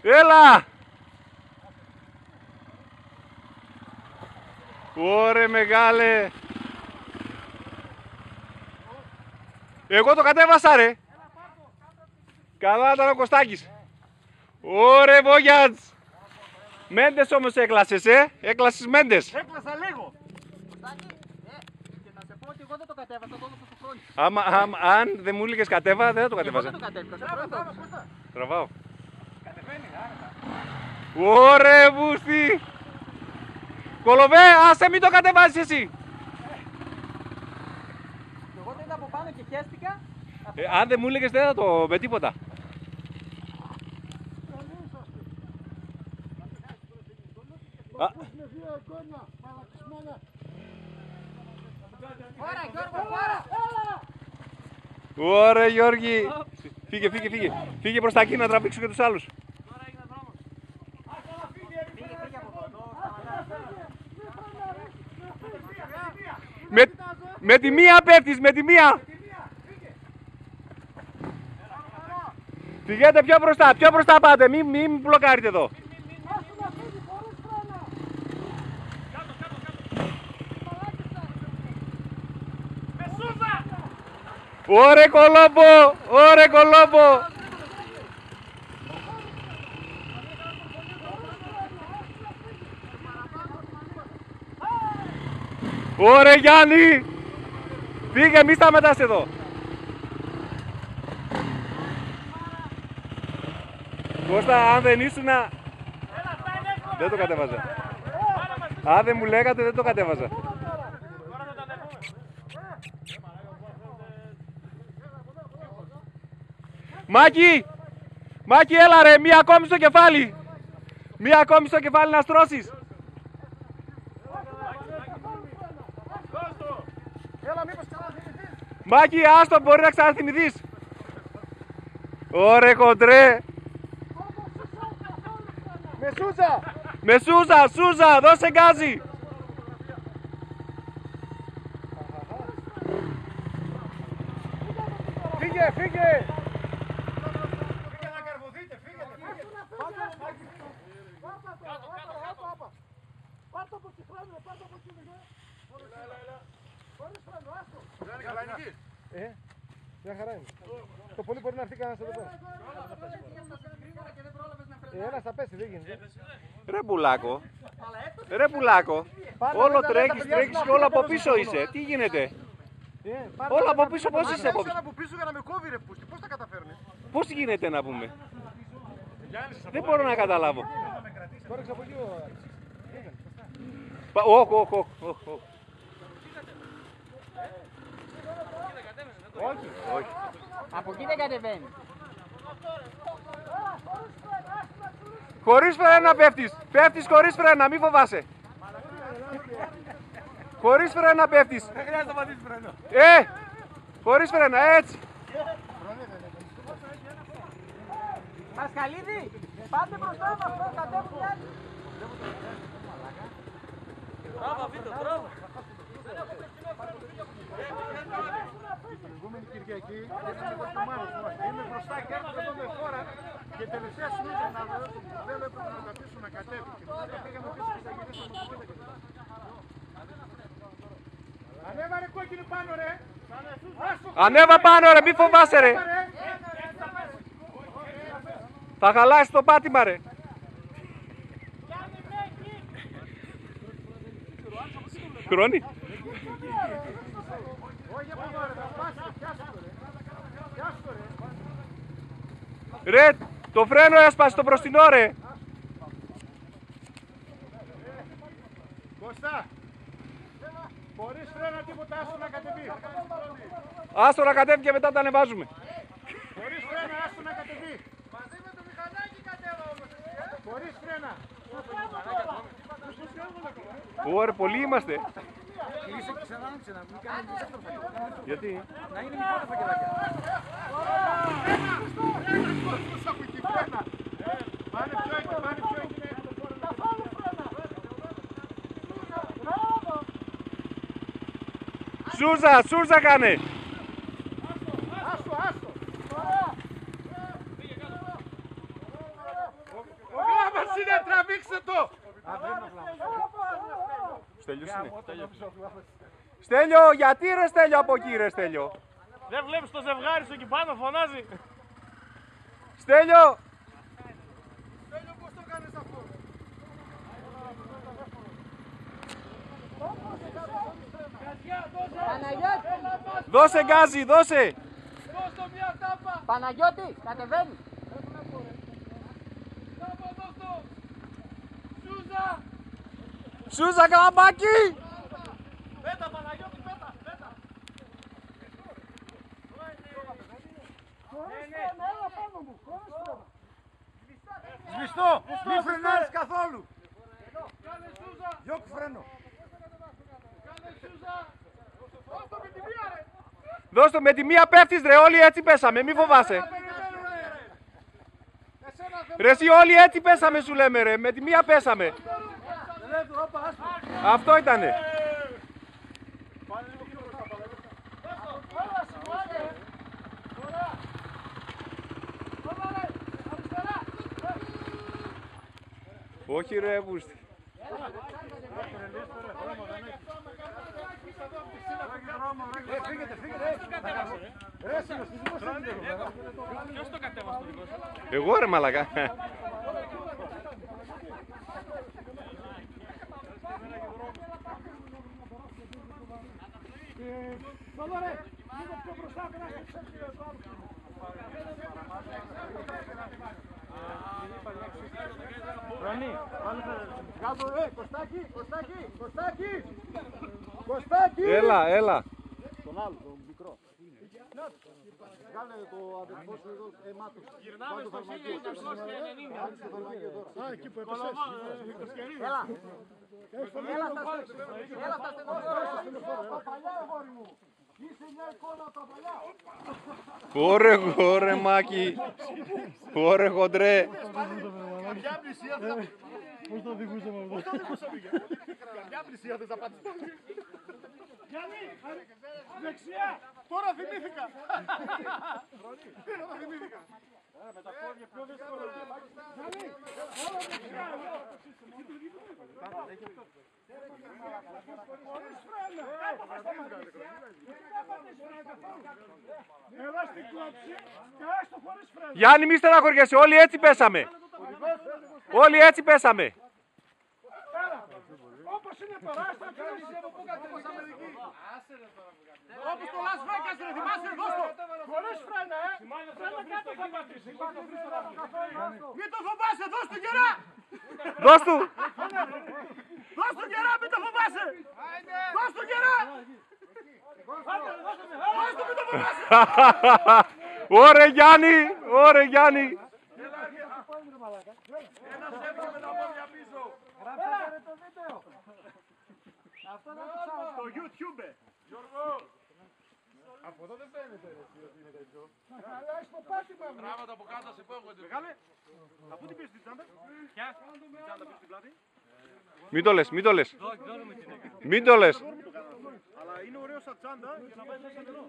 Έλα! Ωρε μεγάλε! Εγώ το κατέβασα ρε! Καλά ήταν ο Κωστάκης! Ωρε Βόγιατς! Μέντες όμως έκλασες, έκλασες Μέντες! Έκλασα λίγο! Και να σε πω ότι εγώ δεν το κατέβασα, το έδωσα στο Χρόνι. Αν δεν μου έλεγες κατέβα, δεν θα το κατέβαζα. Εγώ δεν το κατέβασα. Τραβάω. Κατεβαίνει, άρετα. Ωρε Βούστη! Κολοβέ, άσε μην το κατεβάζεις εσύ! Εγώ δεν είδα από πάνω και χέστηκα. Αν δεν μου έλεγες δεν θα το με τίποτα. Ώρα Γιώργο, ώρα! Ωρε Γιώργη! Φύγε, φύγε, φύγε. Φύγε προς τα εκεί να τραβήξω και τους άλλους. Τώρα έγινε δρόμος. Φύγε από εδώ. Με τη μία πέφτεις, με τη μία! Φυγέτε πιο μπροστά πάτε, μην μπλοκάρετε εδώ. Ωρε Κολόμπο, ωρε Κολόμπο! Ωρε Γιάννη! Φύγε, μη σταματάς εδώ! Κώστα, αν δεν ήσουνα... Δεν το κατέβαζα. Αν δεν μου λέγατε, δεν το κατέβαζα. Μάκη! Μάκη, έλα ρε, μία ακόμη στο κεφάλι! Μία ακόμη στο κεφάλι να στρώσεις! Μάκη, άστο, μπορεί να ξαναθυμηθείς! Ωρε κοντρέ! Με Σούζα, δώσε γκάζι! Φύγε, φύγε! Πάρ' το από τη χρόνο, πάρ' το από τη χρόνο. Χωρίς χρόνο, άστο. Δεν είναι καλά νική. Μια χαρά είναι. Το πολύ μπορεί να έρθει κανένας εδώ πέρα. Ένας θα πέσει, δεν γίνεται. Ρε πουλάκο, ρε πουλάκο, όλο τρέχεις και όλο από πίσω είσαι. Τι γίνεται? Όλο από πίσω πώς είσαι από πίσω? Από πίσω για να με κόβει ρε πούστη. Πώς τα καταφέρνει? Πώς γίνεται να πούμε? Δεν μπορώ να καταλάβω. Κόρεξε από εκεί ο... Όχι. Όχι. Από εκεί δεν κατεβαίνει. Χωρίς φρένα πέφτεις. Πέφτεις χωρίς φρένα, μη φοβάσαι. Χωρίς φρένα πέφτεις. Δεν χρειάζεται να πατήσεις φρένο. Χωρίς φρένα, έτσι. Μασχαλίδη, πάτε μπροστά με αυτό, κατέβουν οι άλλοι. Μπράβο, Βίτο, μπράβο. Την προηγούμενη Κυριακή ήρθαμε στο μάρος μας. Είμαι μπροστά και έρχομαι εδώ με φόρα και τελευταία συνήθεια να δω. Δεν έπρεπε να τα αφήσω να κατέβει. Και μετά πήγαμε πίσω και τα γυρίσαμε. Ανέβα ρε κόκκινη πάνω ρε. Ανέβα πάνω ρε, μη φοβάσαι ρε. Θα χαλάσει το πάτημα ρε. Χρόνι. Όχι από εδώ ρε, θα σπάσει, πιάσου το ρε. Πιάσου το ρε. Ρε, το φρένο έσπασε το μπροστινό ρε. Κωστά, χωρίς φρένα τίποτα, άστο να κατεβεί. Άστο να κατέβει και μετά τα ανεβάζουμε. Χωρίς φρένα, άστο να κατεβεί. Μαζί με το μηχανάκι κατέβα όμως. Χωρίς φρένα. Ωραία, πολλοί είμαστε. Κλείσε και ξανάνοιξε να μην κάνει δεύτερο. Γιατί? Να είναι μικρά τα φακελάκια. Πάνε πιο εκεί, πάνε πιο εκεί. Σούζα κάνε. Άστο, άστο. Ρίξτε το! Στέλιος είναι. Στέλιο, γιατί ρε Στέλιο από εκεί ρε Στέλιο. Δεν βλέπεις το ζευγάρι σου εκεί πάνω, φωνάζει. Στέλιο. Στέλιο, πώς το κάνεις αυτό? Παναγιώτη! Δώσε γκάζι, δώσε. Δώσ' το μια τάπα! Παναγιώτη, κατεβαίνει! Τάπα, δώσ' το! Σούζα! Σούζα καμπάκι. Πέτα, Παναγιώτη, πέτα, πέτα! Σβηστό, μη φρενάρεις καθόλου. Κάνε Σούζα! Διώκου φρένο. Κάνε Σούζα! Δώσ' το με τη μία, ρε! Δώσ' το, με τη μία πέφτεις ρε, όλοι έτσι πέσαμε, μη φοβάσαι. Περιμένουμε, ρε! Εσένα δεν Ρε εσύ όλοι έτσι πέσαμε σου λέμε ρε, με τη μία πέσαμε. Αυτό ήτανε. Όχι ρε Βούστη. Φύγετε, φύγετε. Ρε, συνωστισμό είναι. Ποιος το κατέβασε το δικό σου? Εγώ ρε μαλακά. Κωστάκι, Κωστάκι, Κωστάκι. Κωστάκι. Έλα, έλα. Τον άλλο, τον μικρό. Βγάλε το αδερφό σου εδώ, μάτω. Γυρνάμε στο 1990. Α, εκεί που έπεσε. Έλα! Έλα στα στενόχωρα! Είσαι μια εικόνα από τα παλιά. Ωρε Μάκη. Ωρε χοντρέ. Καρδιά πλησία θες να... Πώς το οδηγούσαμε αυτό? Πώς το οδηγούσαμε, καρδιά πλησία θες να πάτε. Γιάννη, δεξιά. Τώρα θυμήθηκα. Τώρα θυμήθηκα. Με τα πόδια πιο δύσκολο. Γιάννη, όλα δεξιά εδώ. Χωρίς φρένα. Έλα στην κόψη και άστο χωρίς φρένα. Γιάννη μη στεναχωριέσαι, όλοι έτσι πέσαμε. Όλοι έτσι πέσαμε. Έλα, όπως είναι τώρα, άστο από πού κατέβασαμε εκεί. Όπως το Las Vegas, ρε, θυμάσαι, δώσ' το. Χωρίς φρένα, φρένα κάτω θα πατήσει. Μην το φοβάσαι, δώσ' το γερά. Δώσ' του. Δώσ' το γερά, μην το φοβάσαι. Δώσ' το γερά. Δώσ' το, μην το φοβάσαι. Ωρε Γιάννη, ωρε Γιάννη. Ένας έβγαινε με τα πόδια πίσω. Στο YouTube. Γιώργο. Από εδώ δεν φαίνεται ότι είναι τέτοιο. Αλλά έχεις το πάτημα. Τράβα από κάτω, σε υπόγονται. Μεγάλε, αφού την πεις την τσάντα. Ποια? Την τσάντα πεις την πλάτη. Μην το λες, μην το λες. Μην το λες. Αλλά είναι ωραίο σαν τσάντα για να βάζεις μέσα νερό.